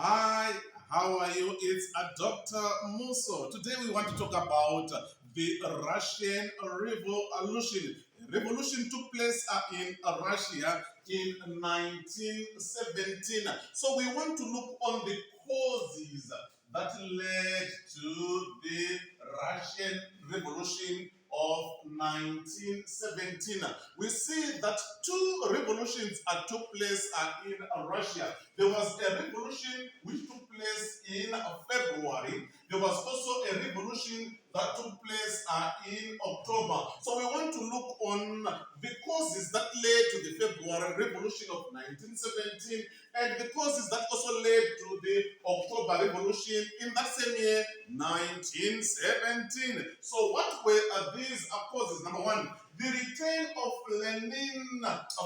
Hi, how are you? It's Dr. Muso. Today we want to talk about the Russian Revolution. Revolution took place in Russia in 1917. So we want to look on the causes that led to the Russian Revolution of 1917. We see that two revolutions took place in Russia. There was a revolution which took place in February. There was also a revolution that took place in October. So we want to look on the causes that led to the February revolution of 1917 and the causes that also led to the October revolution in that same year, 1917. So what were these causes? Number one, the return of Lenin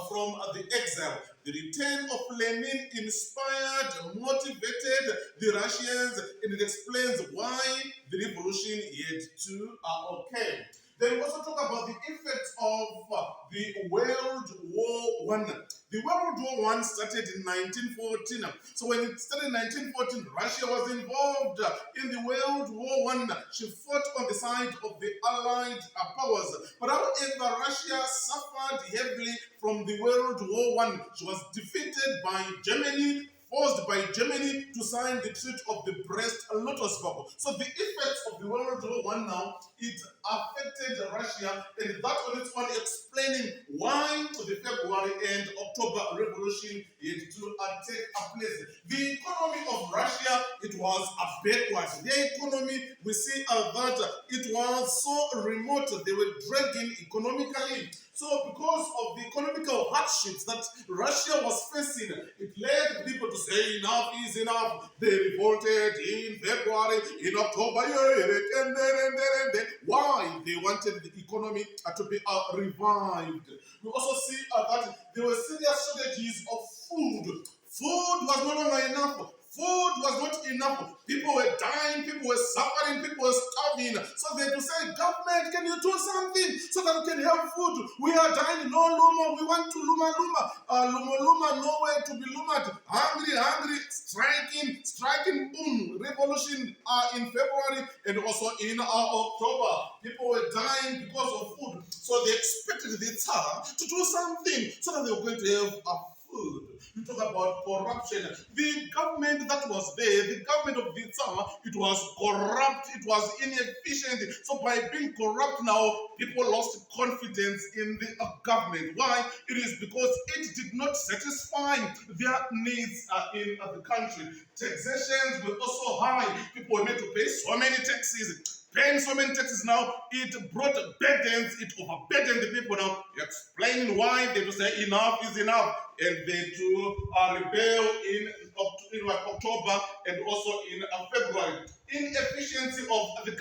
from the exile. The return of Lenin inspired, motivated the Russians, and it explains why the revolution had to occur. Then we also talk about the effects of the World War One. The World War One started in 1914. So when it started in 1914, Russia was involved in the World War One. She fought on the side of the Allied powers. But however, Russia suffered heavily from the World War One. She was defeated by Germany, forced by Germany to sign the Treaty of the Brest-Litovsk. So the effects of the World War One now, it affected Russia, and that on its own explaining why the February and October revolution had to take place. The economy of Russia, it was backwards. Their economy, we see that it was so remote. They were dragging economically. So because of the economical hardships that Russia was facing, it led people to say enough is enough. They revolted in February, in October. Why? They wanted the economy to be revived. We also see that there were serious shortages of food. Food was no longer enough. Food was not enough. People were dying, people were suffering, people were starving. So they had to say, government, can you do something so that we can have food? We are dying, no luma, we want to luma. Luma, nowhere to be lumed. Hungry, striking, boom. Revolution in February and also in October. People were dying because of food. So they expected the Tsar to do something so that they were going to have food. You talk about corruption. The government that was there, the government of the Tsar, it was corrupt, it was inefficient. So by being corrupt now, people lost confidence in the government. Why? It is because it did not satisfy their needs in the country. Taxations were also high. People were made to pay so many taxes. Paying so many taxes now, it brought burdens, it overburdened the people now, explaining why they to say enough is enough, and they to rebel in October and also in February. Inefficiency of the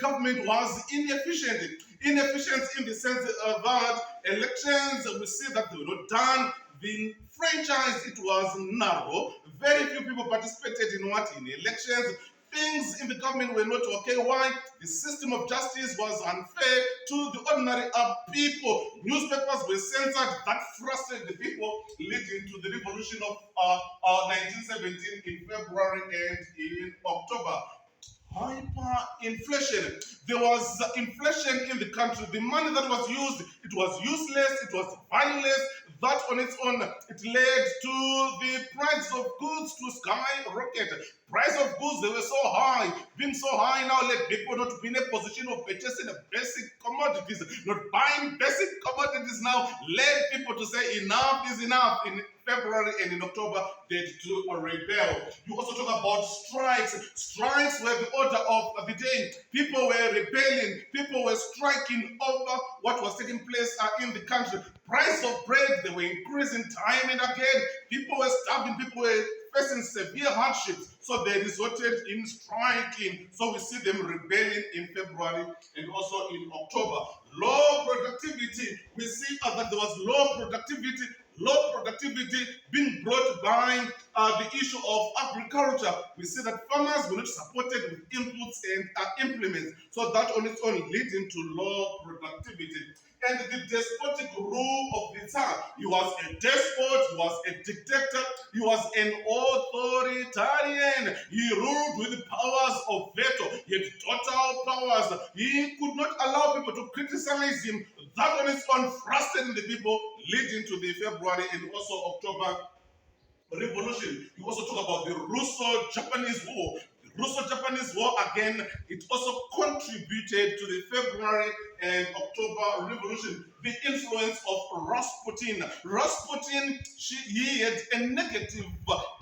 government was inefficient. Inefficient in the sense that elections, we see that they were not done. The franchise, it was narrow. Very few people participated in elections. Things in the government were not okay. Why? The system of justice was unfair to the ordinary people. Newspapers were censored. That frustrated the people, leading to the revolution of 1917 in February and in October. Hyperinflation. There was inflation in the country. The money that was used, it was useless, it was valueless. That on its own, it led to the price of goods to skyrocket. Price of goods, they were so high. Being so high now led people not to be in a position of purchasing basic commodities. Not buying basic commodities now led people to say enough is enough. In February and in October, they had to rebel. You also talk about strikes. Strikes were the order of the day. People were rebelling. People were striking over what was taking place in the country. Price of bread, they were increasing time and again. People were starving. People were facing severe hardships. So they resorted in striking. So we see them rebelling in February and also in October. Low productivity. We see that there was low productivity being brought by the issue of agriculture. We see that farmers were not supported with inputs and implements. So that on its own leading to low productivity. and the despotic rule of the Tsar. He was a despot, he was a dictator, he was an authoritarian. He ruled with powers of veto. He had total powers. He could not allow people to criticize him. That on its own frustrating the people, leading to the February and also October Revolution. You also talk about the Russo-Japanese War. The Russo-Japanese War, again, it also contributed to the February and October Revolution. The influence of Rasputin. Rasputin, he had a negative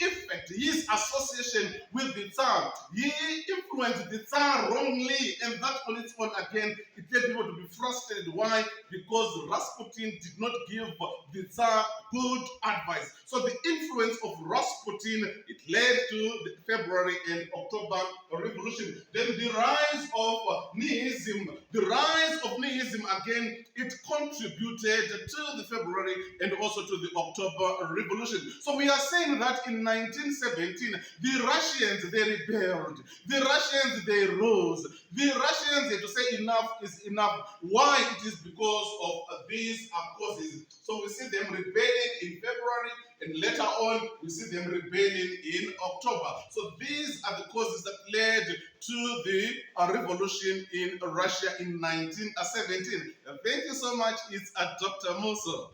effect. His association with the Tsar. He influenced the Tsar wrongly, and that on its own, again, it led people to be frustrated. Why? Because Rasputin did not give the Tsar good advice. So the influence of Rasputin, it led to the February and October Revolution. Then the rise of nihilism. The rise of nihilism, again, it contributed to the February and also to the October Revolution. So we are saying that in 1917, the Russians, they rebelled. The Russians, they rose. The Russians had to say enough is enough. Why? It is because of these causes. So we see them rebelling in February, and later on, we see them rebelling in October. So these are the causes that led to the revolution in Russia in 1917. Thank you so much. It's Dr. Muso.